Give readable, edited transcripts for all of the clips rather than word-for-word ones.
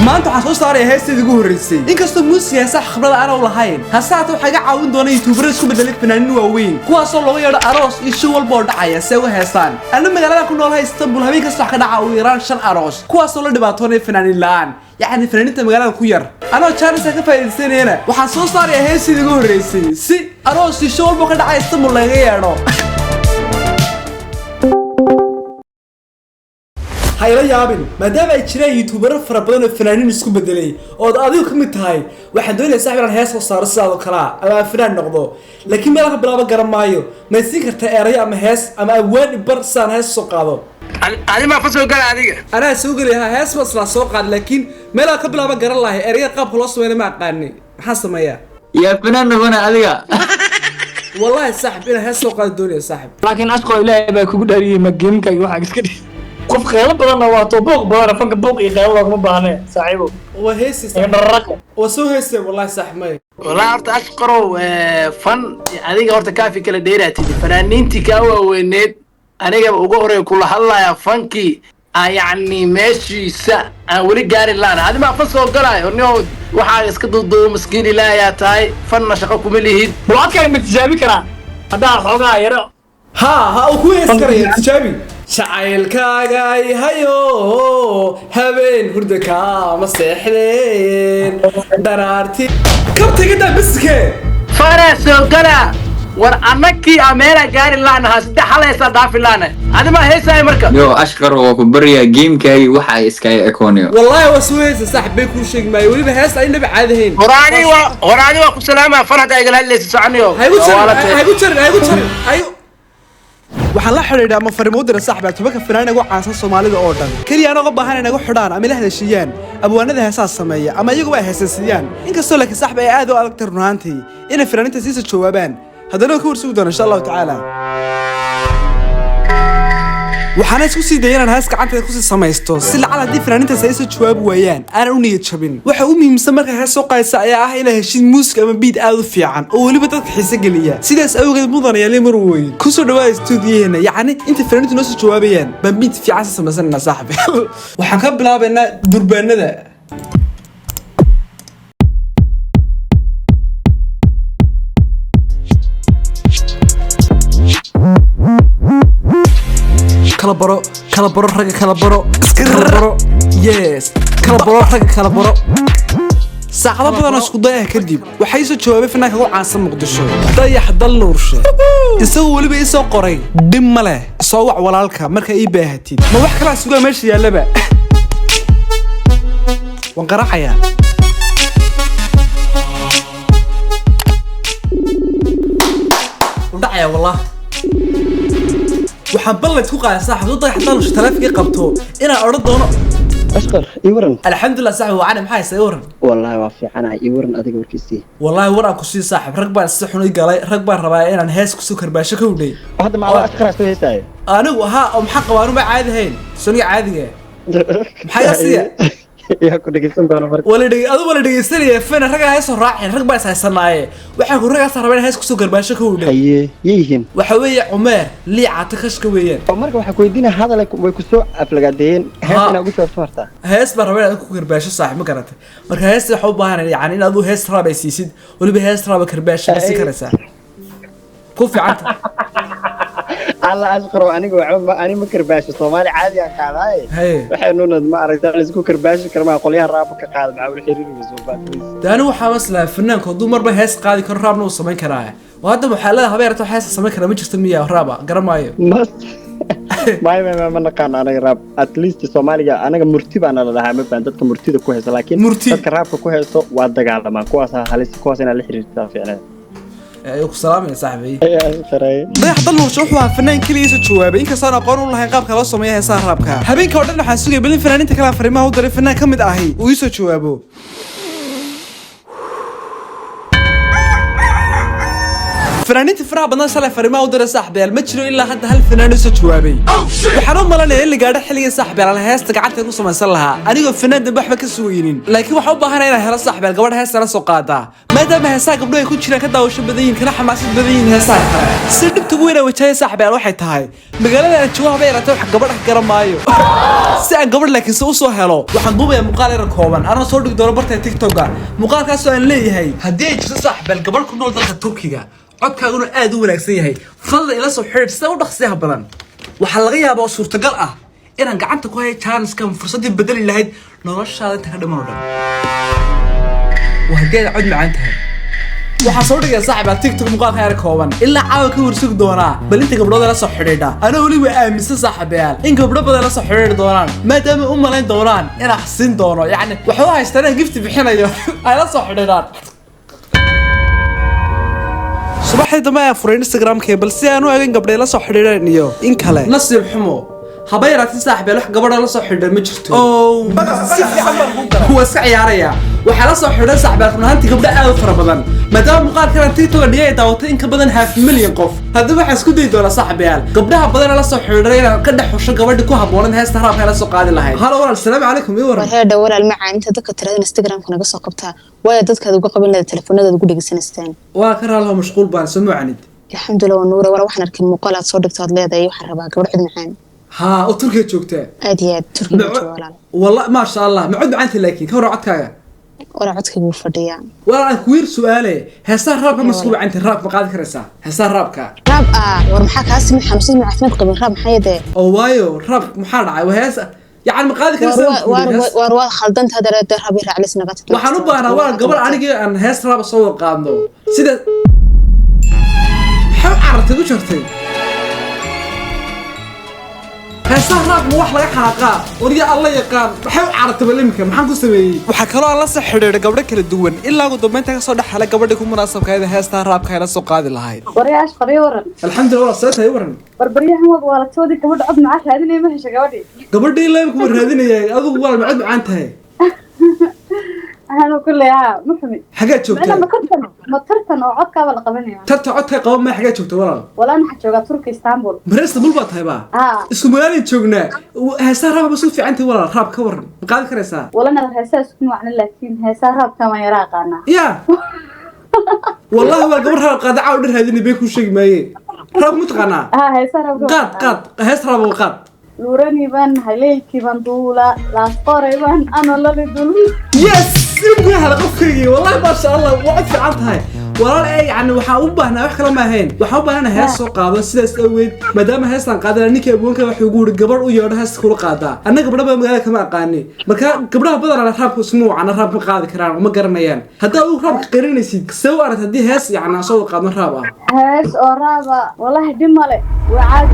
maanta waxaan soo saaray heestii ugu horeysay inkastoo muusiga sax khibrada aan u lahayn hasaata waxa iga caawin doona youtuber isku bedelay fanaaniin waaweyn kuwaasoo laga yeedho aroos iyo show walba oo dhacaya si ay u heestaan ana magaalada ku noolahay Istanbul habeen kasta wax ka dhaca u yaraan 5 aroos kuwaasoo la dhibaatoonay fanaaniin la'aan يعني فنانينta magaalada ku yar anoo chance ka faa'iideysanayna waxaan soo saaray heestii ugu horeysay si aroos iyo show walba ka dhacay Istanbul laga yeedho hayla yaabin maadaama ay jiraan youtuber fara badan oo fanaaniin isku bedelay oo adigu kamid tahay waxaan doonayaa saaxiibaan hees soo saaro sidoo kale ama fanaan noqdo laakiin meel ka bilaabo garamaayo ma siin kartaa eray ama hees ama awaan bar saan hees soo qaado ani ma fasoo gal adiga ana soo galay hees bas la soo qaad laakiin meel ka bilaabo garan lahay eray qaabka loo sameeyo ma aqaani maxaa sameeyaa يا فنان نغنى أذيع والله صاحب إنا هسه قاعد دوني صاحب لكن أشكو إلهي بيكو داري مجيم كي واحد كده قف خيال بدنا واتو بوق بدنا فنك بوق يخيال الله ما بعناه صاحبه وهيسي صاحب الرقم وسو هيسي والله صاحب ماي والله أرت أشكره فن أديك أرت كافي كلا ديراتي فنانين تكاوا وينيت أنا جاب أقوله كل هلا يا فنكي يعني ماشي ولي جاري لانا هذا ما فصل قراي ونيو وحاجة اسكت ضد مسكين لا يا تاي فن شقكم اللي هيد بوعد كان متجابي كنا هذا حوجا يرى ها وكويس كريه تجابي شعيلكاغاي هيو هبين هردكا مسحلين درارتي كم تقدر بسكه فرس قرا ورأنكي أميرا جاري لانا هسه حلا يصدق لانا هذا ما هي ساي مركب يو أشكر وكبريا جيم كاي وحى إسكاي إيكونيو والله وسويس صاحب بيكون شيء ما يقولي بهاس أي نبي عادهين وراني وسلامة فرحت أقول هلا تسعنيو هيقول شر أيوه waxaan la xiriiray ama farmoodira saaxiibada tubaka fanaanada ugu caansan Soomaalida oo dhan kaliya anaga baahan inaga xidhaan ama la hadashiyaan abwaanada heesaas sameeya ama iyagu ay heesasiyaan inkastoo laakiin saaxiib ay aad u adag tarnaantii in fanaaniinta siisa jawaabaan haddana ku warsugu doona insha Allah taala waxaan isku sii daynaan hees gacanta ku sii samaysto si lacag hadii fanaaniinta sayso jawaab waayaan aan u niyad jabin waxa uu muhiimsan marka hees soo qaadaysa ayaa ah in heshiis muusiga ama beat aad u fiican oo waliba dadka xiiso geliya sidaas awgeed mudan ayaa leemar weey ku soo dhawaad stuudiyeena yaani inta fanaaniintu noo soo jawaabayaan baan beat fiican samaysanna saaxiib waxaan ka bilaabaynaa durbaanada kala baro rag kala baro yes kala baro rag kala baro saacado badan isku day ah kadib waxay soo jawaabay fanaanka ugu caansan Muqdisho dayax dalluurshe isagoo waliba isoo qoray dhim ma leh soo wac walaalka marka ii baahatid ma wax kala sugaa meesha yaalaba waan qaracaya ودعيا والله waxaan balad ku qaaday saaxiib dayax dalluurshe taleefankii qabto inaan oran doono أشكر إيورن الحمد لله صاحبي وأنا محاي سيورن والله وافي أنا إيورن أديك وركيستي والله ورا كوسي صاحب ركبان السحن يقالي ركبان رباي إن هيس كسكر باشا كودي هذا مع أشكر أستوي هساي أنا وها محقق وأنا ما عادي هين سوني عادية محاي أصلية يا كنت جسم كانوا فرق ولا دقي سريع فين رجع هيس راعي ركبان سايسناي وحنا كنا رجع رباي هيس كسكر باشا كودي أيه يهين وحوي عمر لي عتخش كويين عمرك وحكوا يدينا هذا لك ويكسو أفلقادين هيس أنا أقول شو فرتا هيس برباي كسكر باشا صاحب ما كانت مركز هيس حبها يعني إن أبو هيس رباي سيسد ولا بهيس رباي كرباشا بس كرسة كوفي عنك الله أشكره أنا ما كرباش الصومالي عادي يا كعلاي وحنون ما أعرف تقول كرباش كرما قوليها رابك قاعد مع الحرير وزوبات ده أنا وحماس له فنان كودو مرة هيس قاعد يكون رابنا وصمين كراعي وهذا محلها هبيرته حاسس صمين كرا مجلس المياه ورابع قرم مايو بس ما نقان أنا راب أتليست الصومالي أنا مرتب أنا لها ما بندت كمرتب كويس لكن مرتب كراب كويس وادق على ما كواسها هلس كواسنا الحرير فعلا أيوك سلام يا صاحبي ضيح ضلوا شوحوا فنان كليس جوابي إنك صار قانون الله قاب خلاص سميها صار رابك هبين كودنا حاسوق بلين فنان أنت كلام فريمه هو ضرب فنان كم داهي ويسو جوابه fanaaniinta faraha badan shalay fariimaha u diray saaxiibayaal ma jiro ilaa hadda hal fanaan soo jawaabay waxaan u malanayaa in la gaadho xilliga saaxiibayaal heesta gacanta ku samaysan lahaa anigoo fanaan dambe waxba ka sugaynin laakiin waxaan u baahanahay inaan helo saaxiibayaal gabadha heesta la soo qaada maadaama heesaha gabdho ay ku jiraan ka daawasho badan yihiin kana xamaasad badan yihiin heesaha kale si dhibta ugu weyn ee wajahaya saaxiibayaal waxay tahay magaalada aan joogo haba yaraatee wax gabadha ka garamaayo si aan gabadh laakiin u soo helo waxaan duubayaa muuqaal yar kooban anoo soo dhigi doono barta TikTok muuqaalkaas oo aan leeyahay haddii ay jirto saaxiibayaal gabadh ku nool dalka Turkiga codkaaguna aad u wanaagsan yahay fadlan ila soo xiriir sida u dhaqsiyaha badan waxa laga yaabaa oo suurtagal ah inaan gacanta ku hayo chance-kan fursadii bedeli lahayd noloshaada inta ka dhiman oo dhan waa haddii cod macaan tahay waxaan soo dhigay saaxiibayaal TikTok muuqaalka yar kooban ilaa caawa ka warsugi doonaa bal inta gabdhood la soo xiriidha ana waliba aaminsan saaxiibayaal in gabdho badan la soo xiriiri doonaan maadaama u malayn doonaan inaan xasin doono yacni waxa haystaan gift bixinayo ay la soo xiriiraan subaxdii dambe ayaan furay Instagram-ka balse aan u eegin gabdho la soo xiriireen iyo in kale nasiib xumo haba yaraatee saaxiibayaal wax gabadha la soo xiriir ma jirto si fiican baan ku garan kuwa iska ciyaaraya waxa la soo xiriir saaxiibayaal runtii gabdho aad u fara badan maadaama muuqaalkan TikTok dhigay daawatay in ka badan 500,000 qof haddaba waxa isku day doona saaxiibayaal gabdhaha badan la soo xiriiray inaan ka dhex xusho gabadha ku haboonan heesta raabka la soo qaadi lahayd halo walaal assalaamu calaykum iyo waran waxay dhawal macaan inta dadka tirada Instagram-ka naga soo qabtaa way dadka ugu qabin leedahay telefoonada ugu dhigsanastaan waa ka raalaha mashquul baan soo macanid alxamdulillah nuura wala waxaan arkay muuqaal aad soo dhigtay leedahay waxa rabaa gabadh cid macaan ها وتركيا جوجته أديات تركيا جوالان والله ما شاء الله معود عنتي لكن كم رعت كايا ولا عدك بوفرديان ولا كوير سؤالي هسه رابك مسكوب عنت الراب مقاد كرسا هسه رابك راب ورمحاك هاسمي حمسين مع عثمان قبل راب حيده او وايو راب محارعه وهسه يعني مقاد كرسا ورواد خلدنت هذا الراب يرى على سنغات waxaan u baahnaa waa gabar aniga aan hees raab soo qaadno sida xaw aragtay u jirtay heesaha raab ma wax laga xanaaqaa wariga alla yaqaan waxay carabtay balimka maxaan ku sameeyay waxa kale oo la soo xiriiray gabdho kala duwan ilaa ugu dambeynta ka soo dhaxalay gabadha ku munaasabkeeda heesaha raabka ay la soo qaadi lahayd wariyaash qariyo waran alxamdulillah sabtay waran barbaryahan waa la toodi gabadh cod macaan raadinay ma hesha gabadhii leem ku raadinayay adigu waa macad macaan tahay أنا كل يا مفهمي حاجات شوكتها أنا ما ترتن أو عد كابل قبني ترتن عد كابل ما حاجات شوكتها ولا أنا حتشوجا تركي اسطنبول اسطنبول بطهي بقى اسكو مالي شوكنا هسه راب بسوي في عنتي ولا راب كورن قال كرسا ولا أنا هسه اسكو عن لكن هسه راب كما يراقنا يا والله هو قبر راب قاد عاود هذه بيكون شيء ما هي راب متقنا هسه راب قاد هسه راب وقاد لوراني بان هليلكي بان دولا لا قريبان أنا لا بدول يس سيبني هلا قفكي والله ما شاء الله وعد في عطها والله يعني waxaa u baahnaa wax kale ma ahayn waxaa u baahnaa hees soo qaado sidaas aweed maadaama heestan qaadana ninka abwoonka wax ugu yiri gabar u yeedho hees kula qaada annaga gabdhaha magaalada kama aqaani marka gabdhaha badan raabku ismuu aan raab ma qaadi karaan uma garanayaan hadaa uu raabka qarinaysid soo aragtay hadii hees yani soo qaadno raab ah hees oo raaba wallahi dhimale waad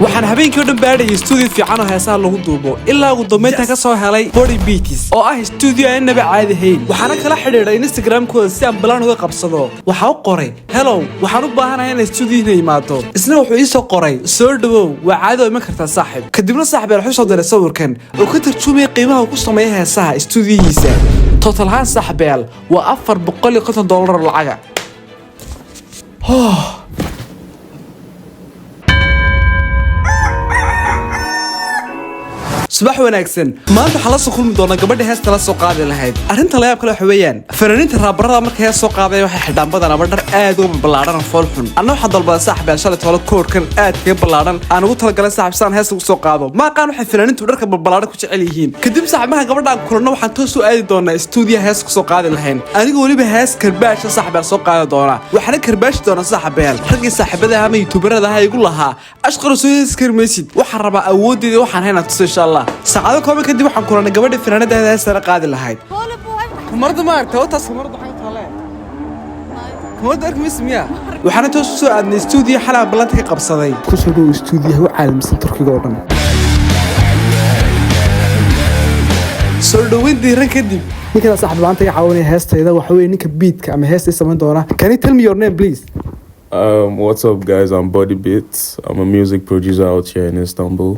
waxaan habeenkii oo dhan baadhay studio fiican oo heesaha lagu duubo ilaa ugu dambeynta ka soo helay Body Beats oo ah studio aan naba caadi ahayn waxaana kala xiriiray Instagram-kooda si aan balaan uga qabsado waxa uu qoray hello waxaan u baahanahay in studio-na yimaado isna wuxuu ii soo qoray soo dhawow waa caadi oo iman kartaa saaxiib kadibna saaxiib wuxuu soo diray sawirkan oo ka tarjumay qiimaha uu ku sameeyay heesaha studio-giisa total haan saaxiib waa $450 lacaga subax wanaagsan maanta waxa la soo kulmi doona gabadha heesta la soo qaadi lahayd arinta la yaab kale waxa weeyaan fanaaniinta raabarada marka hees soo qaaday waxay xidhaan badan dhar aad u ballaaran fool xun anna waxa dalbada saaxiib shalay toolo koorkan aad ka ballaaran aan ugu talagalay saaxiib saan hees ugu soo qaado ma qaan waxay fanaaniintu dharka ballaaran ku jecel yihiin kadib saaxiibaha gabadha kulana waxaan toos u aadi doonaa studio hees ku soo qaadi lahayn aniga waliba hees karbaash saaxiib soo qaadi doona waxaan karbaash doona saaxiib ragii saaxiibada ama youtuberada ha igu lahaa ashqar soo hees karmaysid waxa rabaa awoodeeda waxaan hayna tus insha Allah saacado kooban kadib waxaan kulanay gabadha fanaanada heesta qaadi lahayd marada ma aragtay oo taas marada xaq taale mooda arkimismiya waxaan toos soo aadnay studio xalaa balanta ka qabsaday ku soo dhow studio u caalamsan Turkiga oo dhan soo dhaweyn diiran kadib ninka saaxiib maanta ay caawinay heestayda waxa weey ninka beatka ama heesta sameyn doona can you tell me your name please What's up guys, I'm Body Beats. I'm a music producer out here in Istanbul.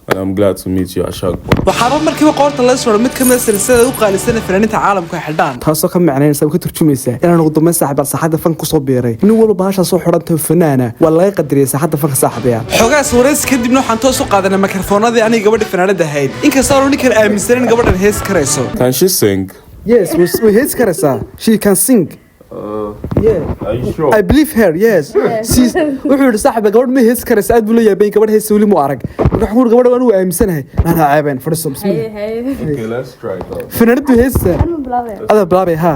and I'm glad to meet you, Ashok. waxaaba markiiba qoorta la soo mid kamid silsilada u qaalisan fanaaniinta caalamka xildhaan taasoo ka macnaynaysa ka turjumaysa inaan ugu dambeyn saaxiib saxada fan ku soo biiray nin walba baasha soo xidhantay fanaana waa laga qadariyay saxada fanka saaxiibaya xogaas wareys kadibna waxaan toos u qaadanay mikrofoonadii aniga gabadha fanaanada ahayd inkastoo uu ninkan aaminsan in gabadhan hees karayso Can she sing? yes we hees karaysa she can sing Are you sure? I believe her, yes. She's wuxuu yiri saaxiib gabadh ma hees karaysa aad buu leeyahay gabadh hees wali mu arag marka wuxuu gabadh waan u aaminsanahay ana caabeen fadhiso bismillah Okay, let's try it out. fanaanadu heesta ada bilaabay ha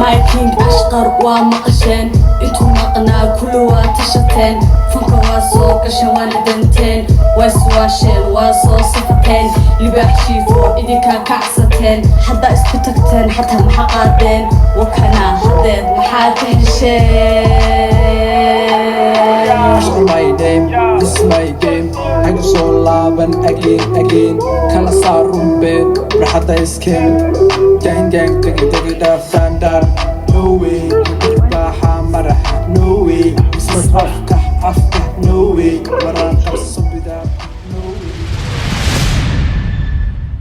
My king ashqar waa maqasheen intuu maqnaa kullu waa tashateen fanka waa soo gashan waana danteen waa suwaasheen waa soo safateen libaax shiifo idinkaa kacsateen hadda isku tagteen xataa maxa qaadeen wakana hadeed maxaad ka hesheen my name, this is my game. I go so laaban again. Kala saarun bed, raxada isken. Gang tagi dhaafandaan. No way, baaxa maraxa. No way, ismas afka, no way. Maraan qarso bidaa.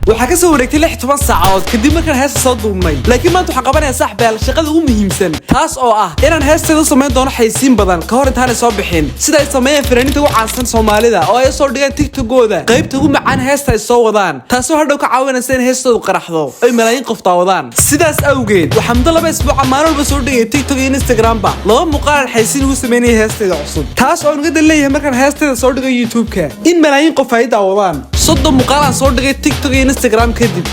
waxaa ka soo wareegtay 16 saacadood kadib markaan heesta soo duubnay laakiin maanta waxaan qabanayaa saaxiibayaal shaqada ugu muhiimsan taas oo ah inaan heesteeda sameyn doono xaysiin badan ka hor intaan soo bixin sida ay sameeyeen fanaaniinta ugu caansan Soomaalida oo ay soo dhigeen TikTok-gooda qaybta ugu macaan heesta ay soo wadaan taasoo hadhow ka caawinaysa in heestoodu qaraxdo ay malaayiin qof daawadaan sidaas awgeed waxaan muddo 2 isbuuc maalin walba soo dhigay TikTok iyo Instagram ba laba muuqaal xaysiin ugu sameeyay heesteeda cusub taas oo uga leeyahay markaan heesteeda soo dhigay YouTube-ka in malaayiin qof ay daawadaan 30 muuqaal aan soo dhigay TikTok iyo Instagram kadib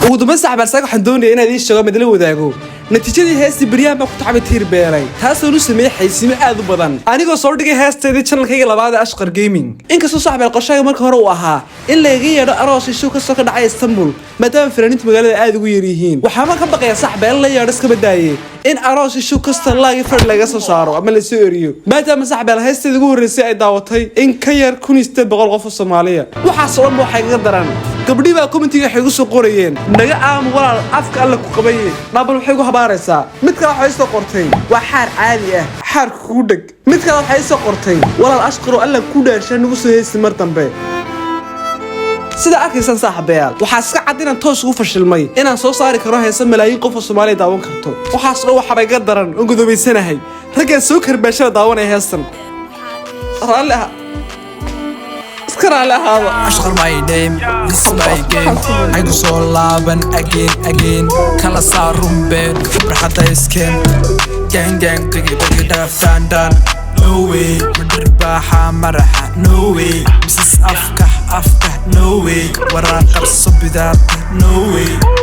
ugu dambeyn saaxiib waxaan doonayaa inaad ii sheego mid la wadaago natiijadii heestii baryahan baa ku tacbay tiir beelay taasoo nu sameeyay xaysiimo aad u badan anigoo soo dhigay heesteedii channelkayga labaad ee Ashqar Gaming inkastoo saaxiib qorshaha marka hore uu ahaa in la iga yeedho aroos ishu ka soo ka dhacay Istanbul maadaama fanaaniinta magaalada aad ugu yar yihiin waxaan ka baqayaa saaxiib in la yeedho iska badaayay in aroos ishu kasta laga fadh laga soo saaro ama la soo eriyo maadaama saaxiib heesteedii ugu horeysay ay daawatay in ka yar 1800 qof oo Soomaaliya waxaas oo dhan waxay kaga daran gabdhii baa commentiga waxay ugu soo qorayeen naga aam walaal afka alla ku qabay dhaabal waxay ugu habaaraysaa mid kale waxay soo qortay waa xaar caadi ah xaar ku dhag mid kale waxay soo qortay walaal ashqaro alla ku dhaarshay nagu soo heesay mar dambe sida arkaysan saaxiibayaal waxaa iska cad inaan toos ugu fashilmay inaan soo saari karo heesa malaayiin qof oo Soomaaliya daawan karto waxaas oo waxa bay ga daran oo gudoobeynahay ragga soo karbaashada daawanaya heestan raallah Ashqar my name, this is my game. I go so laaban again. Kala saarun bed, raxada isken. Gang tagi dhaafandaan. No way, madar baaxa maraxa. No way, misas afka. No way, waraan qarso bidaa. No way.